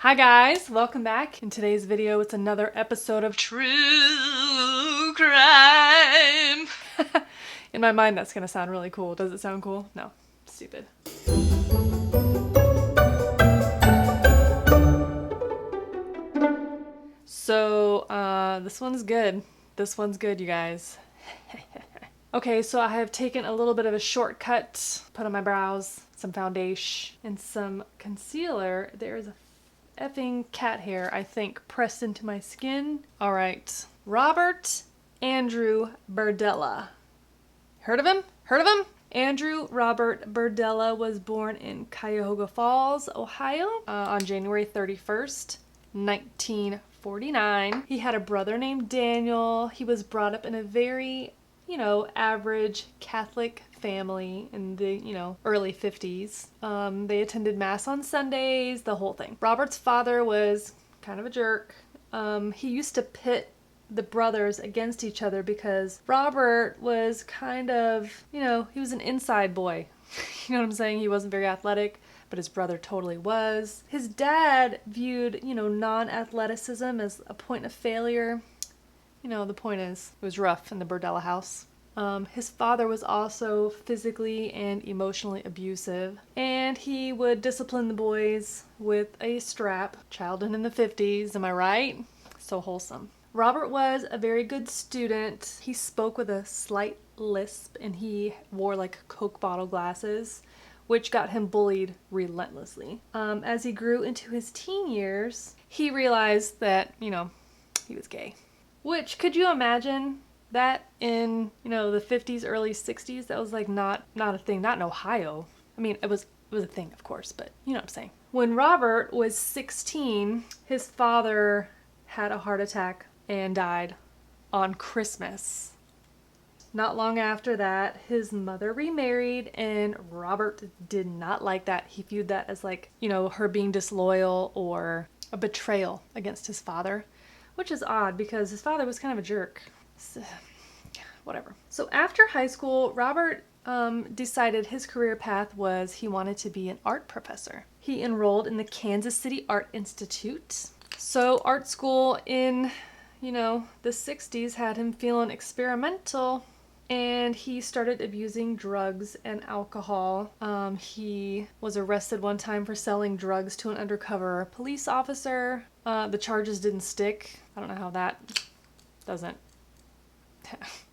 Hi guys, welcome back. In today's video, it's another episode of True Crime. In my mind, that's gonna sound really cool. Does it sound cool? No, stupid. So, this one's good. This one's good, you guys. Okay, so I have taken a little bit of a shortcut, put on my brows, some foundation, and some concealer. There's a effing cat hair, I think, pressed into my skin. All right, Robert Andrew Berdella. Heard of him? Heard of him? Andrew Robert Berdella was born in Cuyahoga Falls, Ohio, on January 31st, 1949. He had a brother named Daniel. He was brought up in a very, average Catholic family in the, early 50s. They attended Mass on Sundays, the whole thing. Robert's father was kind of a jerk. He used to pit the brothers against each other because Robert was kind of, he was an inside boy. You know what I'm saying? He wasn't very athletic, but his brother totally was. His dad viewed, non-athleticism as a point of failure. The point is, it was rough in the Berdella house. His father was also physically and emotionally abusive, and he would discipline the boys with a strap. Childhood in the 50s, am I right? So wholesome. Robert was a very good student. He spoke with a slight lisp, and he wore like Coke bottle glasses, which got him bullied relentlessly. As he grew into his teen years, he realized that, he was gay. Which, could you imagine that in, the 50s, early 60s? That was like not a thing, not in Ohio. I mean, it was a thing, of course, but you know what I'm saying. When Robert was 16, his father had a heart attack and died on Christmas. Not long after that, his mother remarried, and Robert did not like that. He viewed that as like, her being disloyal or a betrayal against his father. Which is odd because his father was kind of a jerk. So, whatever. So after high school, Robert decided his career path was he wanted to be an art professor. He enrolled in the Kansas City Art Institute. So art school in, the 60s had him feeling experimental, and he started abusing drugs and alcohol. He was arrested one time for selling drugs to an undercover police officer. The charges didn't stick. I don't know how that doesn't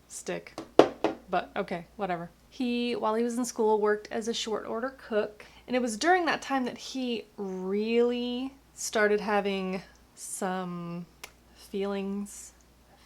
stick, but okay, whatever. While he was in school, worked as a short order cook, and it was during that time that he really started having some feelings,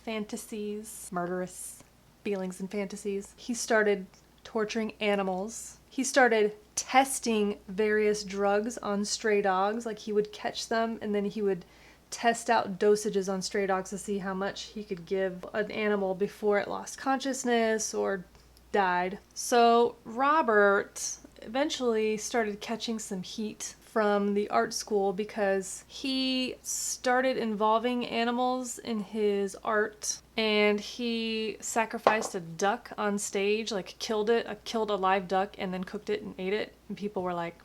fantasies, murderous feelings and fantasies. He started torturing animals. He started testing various drugs on stray dogs. Like, he would catch them and then he would test out dosages on stray dogs to see how much he could give an animal before it lost consciousness or died. So Robert eventually started catching some heat from the art school because he started involving animals in his art, and he sacrificed a duck on stage, like killed a live duck and then cooked it and ate it, and people were like,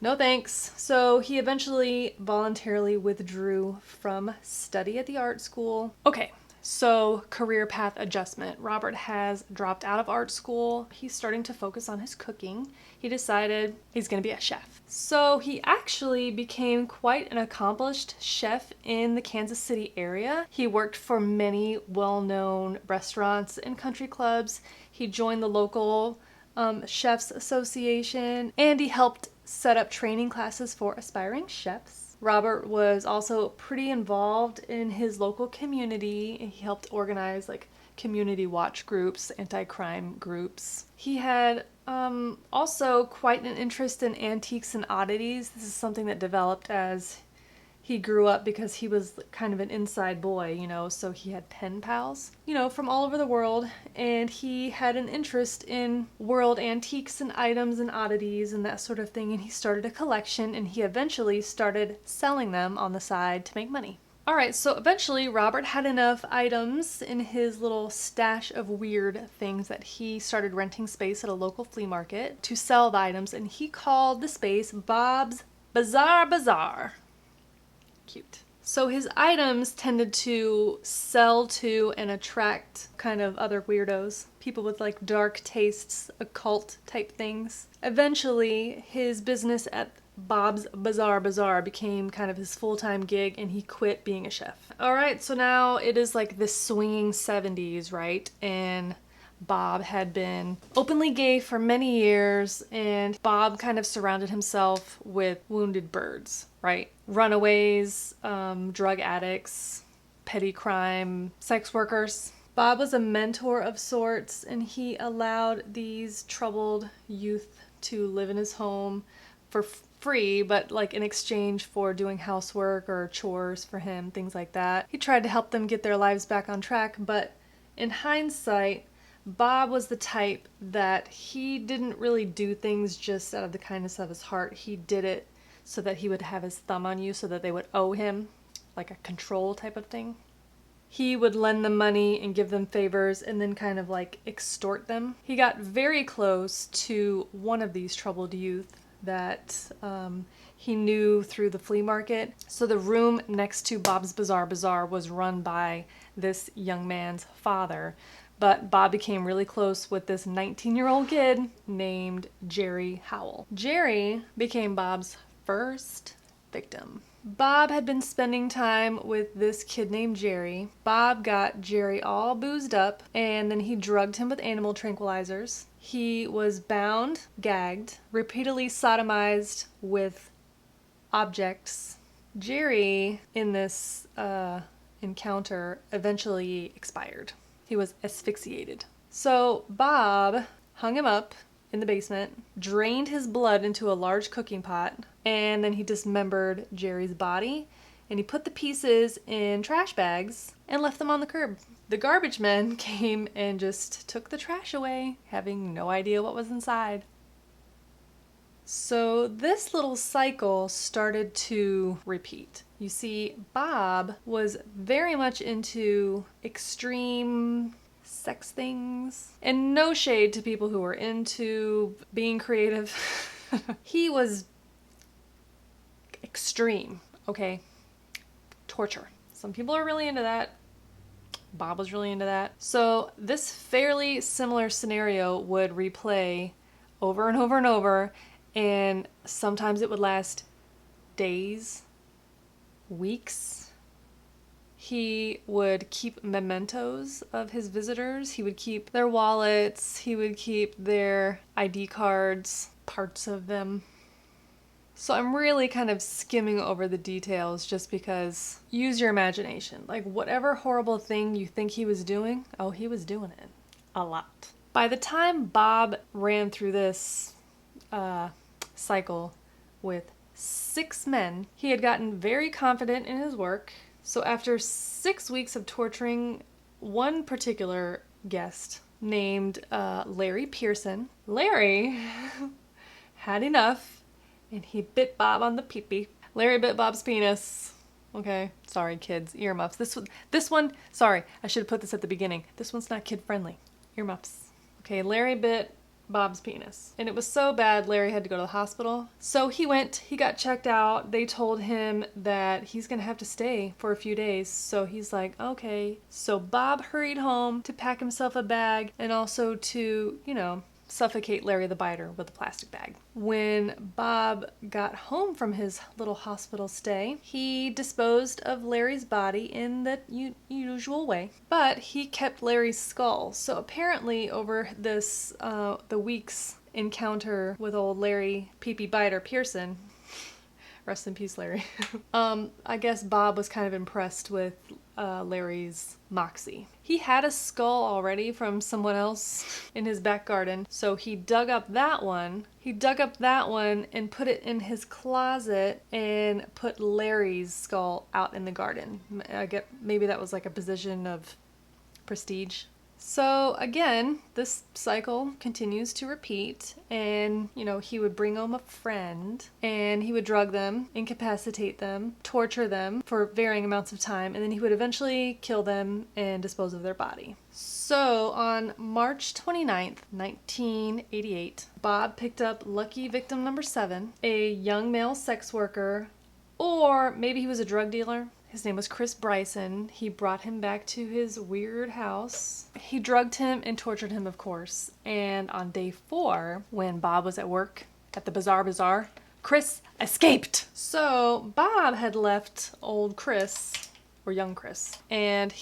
no thanks. So he eventually voluntarily withdrew from study at the art school. Okay, so career path adjustment. Robert has dropped out of art school. He's starting to focus on his cooking. He decided he's going to be a chef. So he actually became quite an accomplished chef in the Kansas City area. He worked for many well-known restaurants and country clubs. He joined the local Chefs Association, and he helped set up training classes for aspiring chefs. Robert was also pretty involved in his local community. He helped organize like community watch groups, anti-crime groups. He had also quite an interest in antiques and oddities. This is something that developed as he grew up because he was kind of an inside boy, so he had pen pals, from all over the world, and he had an interest in world antiques and items and oddities and that sort of thing, and he started a collection, and he eventually started selling them on the side to make money. Alright, so eventually Robert had enough items in his little stash of weird things that he started renting space at a local flea market to sell the items, and he called the space Bob's Bizarre Bazaar. Cute. So his items tended to sell to and attract kind of other weirdos, people with like dark tastes, occult type things. Eventually, his business at Bob's Bizarre Bazaar became kind of his full-time gig, and he quit being a chef. Alright, so now it is like the swinging 70s, right? And Bob had been openly gay for many years, and Bob kind of surrounded himself with wounded birds, right? Runaways, drug addicts, petty crime, sex workers. Bob was a mentor of sorts, and he allowed these troubled youth to live in his home for free, but like in exchange for doing housework or chores for him, things like that. He tried to help them get their lives back on track, but in hindsight, Bob was the type that he didn't really do things just out of the kindness of his heart. He did it so that he would have his thumb on you, so that they would owe him, like a control type of thing. He would lend them money and give them favors and then kind of like extort them. He got very close to one of these troubled youth that he knew through the flea market. So the room next to Bob's Bizarre Bazaar was run by this young man's father. But Bob became really close with this 19-year-old kid named Jerry Howell. Jerry became Bob's first victim. Bob had been spending time with this kid named Jerry. Bob got Jerry all boozed up, and then he drugged him with animal tranquilizers. He was bound, gagged, repeatedly sodomized with objects. Jerry, in this encounter, eventually expired. He was asphyxiated. So Bob hung him up in the basement, drained his blood into a large cooking pot, and then he dismembered Jerry's body, and he put the pieces in trash bags and left them on the curb. The garbage men came and just took the trash away, having no idea what was inside. So this little cycle started to repeat. You see, Bob was very much into extreme sex things, and no shade to people who were into being creative. He was extreme, okay? Torture. Some people are really into that. Bob was really into that. So this fairly similar scenario would replay over and over and over, and sometimes it would last days, weeks. He would keep mementos of his visitors. He would keep their wallets. He would keep their ID cards, parts of them. So I'm really kind of skimming over the details just because, use your imagination. Like, whatever horrible thing you think he was doing, oh, he was doing it a lot. By the time Bob ran through this cycle with 6 men, he had gotten very confident in his work. So after 6 weeks of torturing one particular guest named Larry Pearson, Larry had enough, and he bit Bob on the pee-pee. Larry bit Bob's penis. Okay, sorry kids, earmuffs. This one, sorry, I should have put this at the beginning. This one's not kid-friendly. Earmuffs. Okay, Larry bit Bob's penis. And it was so bad, Larry had to go to the hospital. So he went, he got checked out. They told him that he's gonna have to stay for a few days. So he's like, okay. So Bob hurried home to pack himself a bag and also to, you know, suffocate Larry the Biter with a plastic bag. When Bob got home from his little hospital stay, he disposed of Larry's body in the usual way, but he kept Larry's skull. So apparently over this, the week's encounter with old Larry Pee-Pee Biter Pearson, rest in peace Larry, I guess Bob was kind of impressed with Larry's moxie. He had a skull already from someone else in his back garden, so he dug up that one. He dug up that one and put it in his closet and put Larry's skull out in the garden. I get maybe that was like a position of prestige, So again, this cycle continues to repeat, and he would bring home a friend and he would drug them, incapacitate them, torture them for varying amounts of time, and then he would eventually kill them and dispose of their body. So on March 29th, 1988, Bob picked up lucky victim number 7, a young male sex worker, or maybe he was a drug dealer. His name was Chris Bryson. He brought him back to his weird house. He drugged him and tortured him, of course. And on day 4, when Bob was at work at the Bazaar, Chris escaped. So Bob had left old Chris, or young Chris, and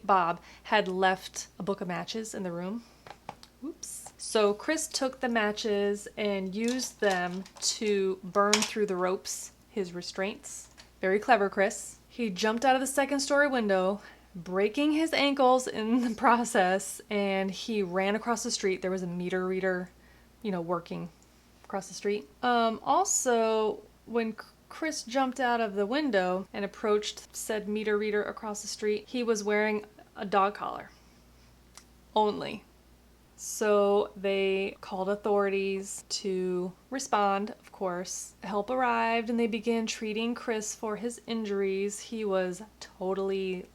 Bob, had left a book of matches in the room. Oops. So Chris took the matches and used them to burn through the ropes, his restraints. Very clever, Chris. He jumped out of the second-story window, breaking his ankles in the process, and he ran across the street. There was a meter reader, working across the street. Also, when Chris jumped out of the window and approached said meter reader across the street, he was wearing a dog collar. Only. So they called authorities to respond, of course. Help arrived and they began treating Chris for his injuries. He was totally,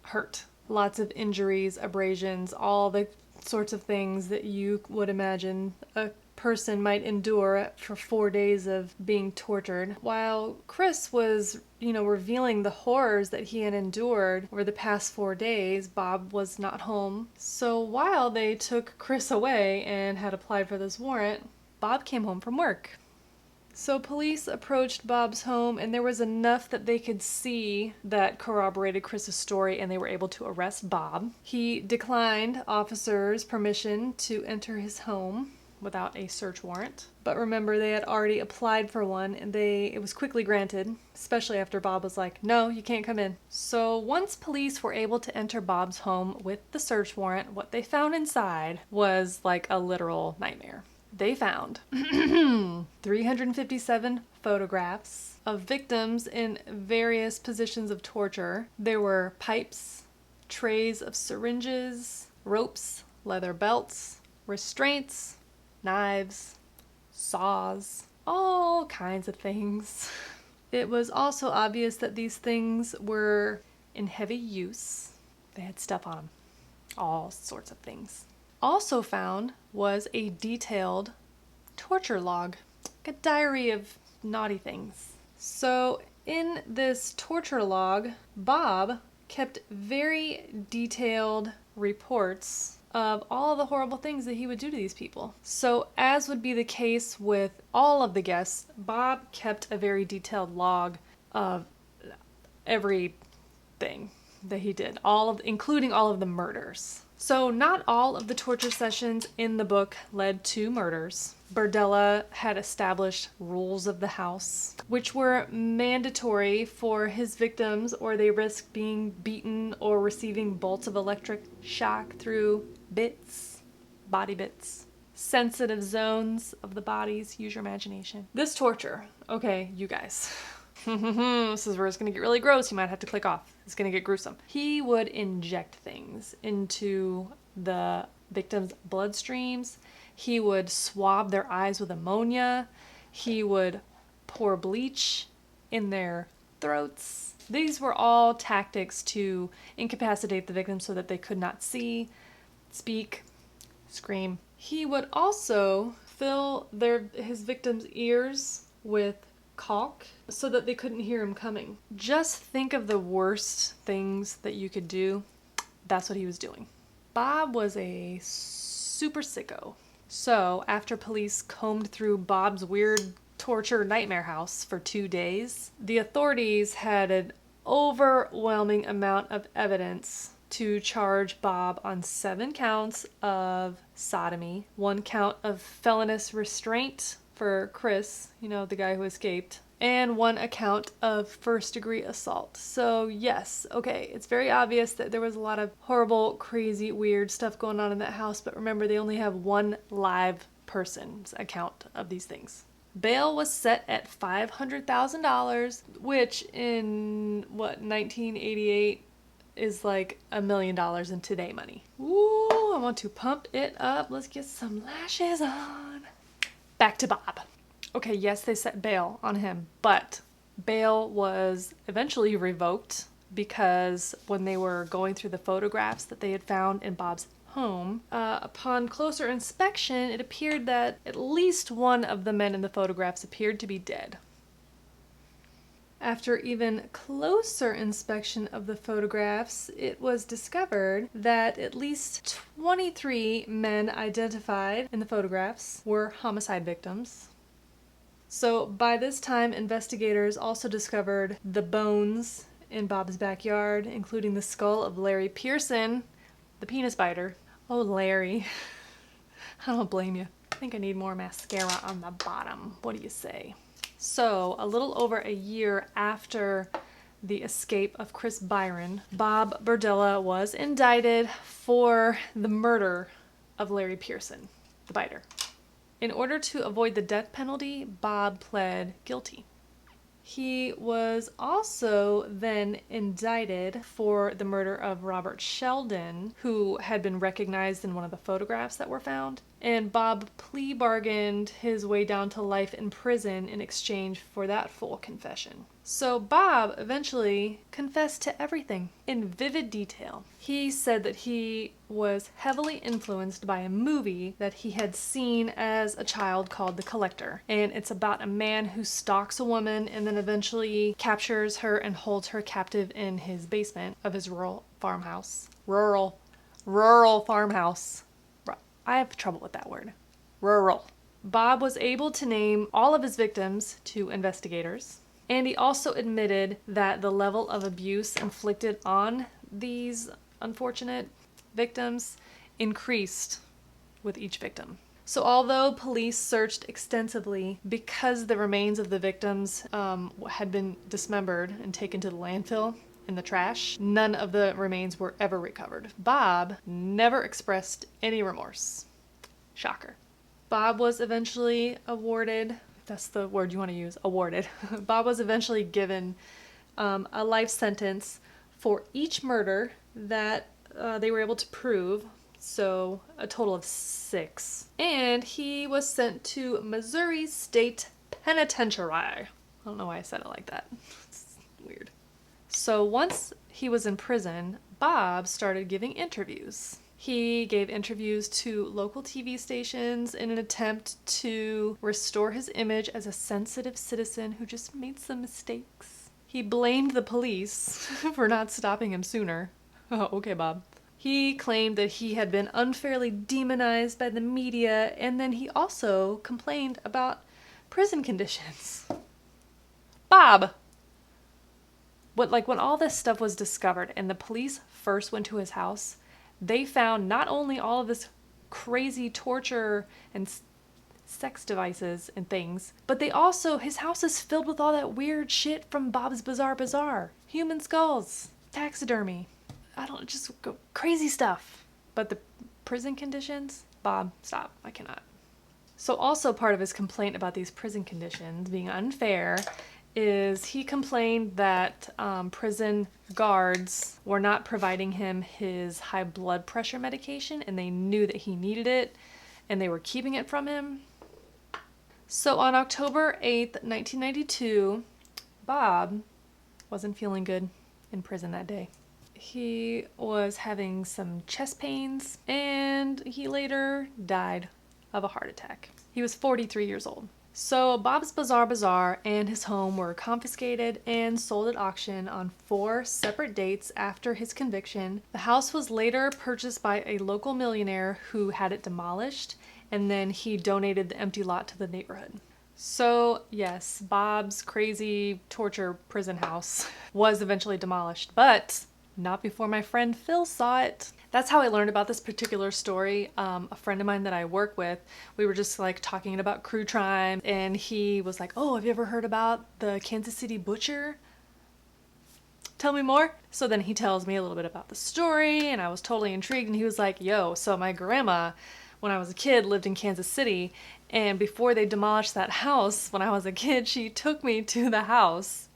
hurt. Lots of injuries, abrasions, all the sorts of things that you would imagine a person might endure for 4 days of being tortured. While Chris was, revealing the horrors that he had endured over the past 4 days, Bob was not home. So while they took Chris away and had applied for this warrant, Bob came home from work. So police approached Bob's home, and there was enough that they could see that corroborated Chris's story, and they were able to arrest Bob. He declined officers' permission to enter his home without a search warrant. But remember, they had already applied for one, and it was quickly granted, especially after Bob was like, no, you can't come in. So once police were able to enter Bob's home with the search warrant, what they found inside was like a literal nightmare. They found 357 photographs of victims in various positions of torture. There were pipes, trays of syringes, ropes, leather belts, restraints, knives, saws, all kinds of things. It was also obvious that these things were in heavy use. They had stuff on them, all sorts of things. Also found was a detailed torture log, like a diary of naughty things. So in this torture log, Bob kept very detailed reports of all the horrible things that he would do to these people. So as would be the case with all of the guests, Bob kept a very detailed log of everything that he did, including all of the murders. So not all of the torture sessions in the book led to murders. Berdella had established rules of the house, which were mandatory for his victims, or they risked being beaten or receiving bolts of electric shock through body bits, sensitive zones of the bodies. Use your imagination. This torture, okay, you guys. This is where it's going to get really gross. You might have to click off. It's going to get gruesome. He would inject things into the victims' bloodstreams. He would swab their eyes with ammonia. He would pour bleach in their throats. These were all tactics to incapacitate the victims so that they could not see, speak, scream. He would also fill his victims' ears with caulk so that they couldn't hear him coming. Just think of the worst things that you could do. That's what he was doing. Bob was a super sicko. So after police combed through Bob's weird torture nightmare house for 2 days, the authorities had an overwhelming amount of evidence to charge Bob on 7 counts of sodomy, 1 count of felonious restraint for Chris, the guy who escaped, and 1 account of first-degree assault. So yes, okay, it's very obvious that there was a lot of horrible, crazy, weird stuff going on in that house, but remember, they only have 1 live person's account of these things. Bail was set at $500,000, which in, 1988 is like $1 million in today money. Ooh, I want to pump it up. Let's get some lashes on. Back to Bob. Okay, yes, they set bail on him, but bail was eventually revoked because when they were going through the photographs that they had found in Bob's home, upon closer inspection, it appeared that at least one of the men in the photographs appeared to be dead. After even closer inspection of the photographs, it was discovered that at least 23 men identified in the photographs were homicide victims. So by this time, investigators also discovered the bones in Bob's backyard, including the skull of Larry Pearson, the penis biter. Oh, Larry. I don't blame you. I think I need more mascara on the bottom. What do you say? So, a little over a year after the escape of Chris Byron, Bob Berdella was indicted for the murder of Larry Pearson, the biter. In order to avoid the death penalty, Bob pled guilty. He was also then indicted for the murder of Robert Sheldon, who had been recognized in one of the photographs that were found. And Bob plea bargained his way down to life in prison in exchange for that full confession. So Bob eventually confessed to everything in vivid detail. He said that he was heavily influenced by a movie that he had seen as a child called The Collector. And it's about a man who stalks a woman and then eventually captures her and holds her captive in his basement of his rural farmhouse. Rural farmhouse. I have trouble with that word. Rural. Bob was able to name all of his victims to investigators, and he also admitted that the level of abuse inflicted on these unfortunate victims increased with each victim. So although police searched extensively because the remains of the victims had been dismembered and taken to the landfill in the trash, none of the remains were ever recovered. Bob never expressed any remorse. Shocker. Bob was eventually awarded, if that's the word you want to use, awarded. Bob was eventually given a life sentence for each murder that they were able to prove, so a total of 6. And he was sent to Missouri State Penitentiary. I don't know why I said it like that. It's weird. So once he was in prison, Bob started giving interviews. He gave interviews to local TV stations in an attempt to restore his image as a sensitive citizen who just made some mistakes. He blamed the police for not stopping him sooner. Oh, okay, Bob. He claimed that he had been unfairly demonized by the media, and then he also complained about prison conditions. Bob! When all this stuff was discovered and the police first went to his house, they found not only all of this crazy torture and sex devices and things, but his house is filled with all that weird shit from Bob's Bizarre Bazaar. Human skulls, taxidermy, just go crazy stuff. But the prison conditions? Bob, stop, I cannot. So also part of his complaint about these prison conditions being unfair is he complained that prison guards were not providing him his high blood pressure medication, and they knew that he needed it, and they were keeping it from him. So on October 8th, 1992, Bob wasn't feeling good in prison that day. He was having some chest pains, and he later died of a heart attack. He was 43 years old. So Bob's Bizarre Bazaar and his home were confiscated and sold at auction on 4 separate dates after his conviction. The house was later purchased by a local millionaire who had it demolished, and then he donated the empty lot to the neighborhood. So yes, Bob's crazy torture prison house was eventually demolished, but not before my friend Phil saw it. That's how I learned about this particular story. A friend of mine that I work with, we were just like talking about Crue Trime, and he was like, oh, have you ever heard about the Kansas City butcher? Tell me more. So then he tells me a little bit about the story, and I was totally intrigued, and he was like, yo, so my grandma, when I was a kid, lived in Kansas City, and before they demolished that house, when I was a kid, she took me to the house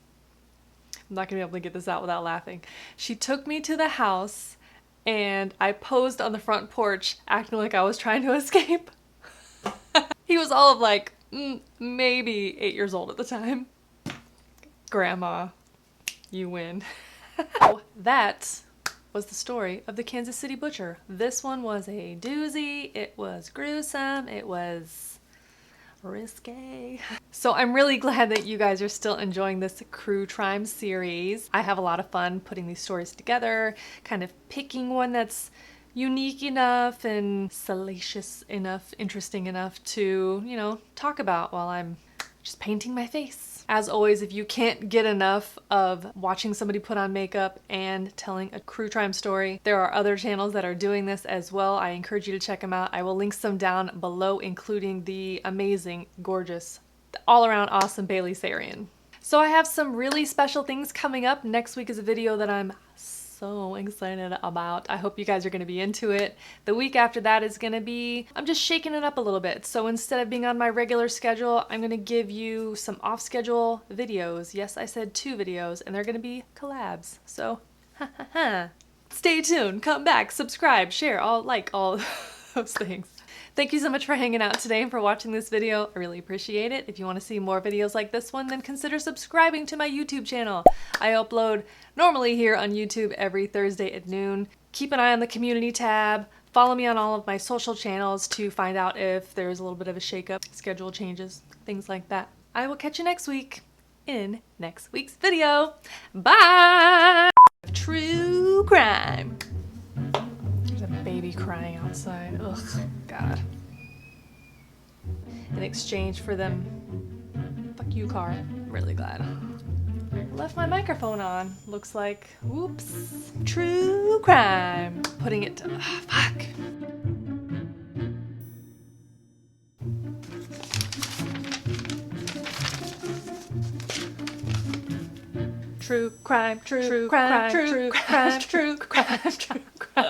I'm not gonna be able to get this out without laughing. She took me to the house and I posed on the front porch acting like I was trying to escape. He was all of like, maybe 8 years old at the time. Grandma, you win. Oh, that was the story of the Kansas City Butcher. This one was a doozy. It was gruesome. It was risque. So I'm really glad that you guys are still enjoying this Crue Trime series. I have a lot of fun putting these stories together, kind of picking one that's unique enough and salacious enough, interesting enough to, you know, talk about while I'm just painting my face. As always, if you can't get enough of watching somebody put on makeup and telling a Crue Trime story, there are other channels that are doing this as well. I encourage you to check them out. I will link some down below, including the amazing, gorgeous, all-around awesome Bailey Sarian. So I have some really special things coming up. Next week is a video that I'm so excited about. I hope you guys are going to be into it. The week after that is going to be, I'm just shaking it up a little bit. So instead of being on my regular schedule, I'm going to give you some off-schedule videos. Yes, I said 2 videos, and they're going to be collabs. So, stay tuned, come back, subscribe, share, all those things. Thank you so much for hanging out today and for watching this video. I really appreciate it. If you want to see more videos like this one, then consider subscribing to my YouTube channel. I upload normally here on YouTube every Thursday at noon. Keep an eye on the community tab. Follow me on all of my social channels to find out if there's a little bit of a shakeup, schedule changes, things like that. I will catch you next week in next week's video. Bye! True crime. There's a baby crying outside. Ugh, God. In exchange for them, fuck you, car. I'm really glad. Left my microphone on. Looks like, whoops, true crime. Putting it to, fuck. True crime, true crime, true crime, true crime, true crime.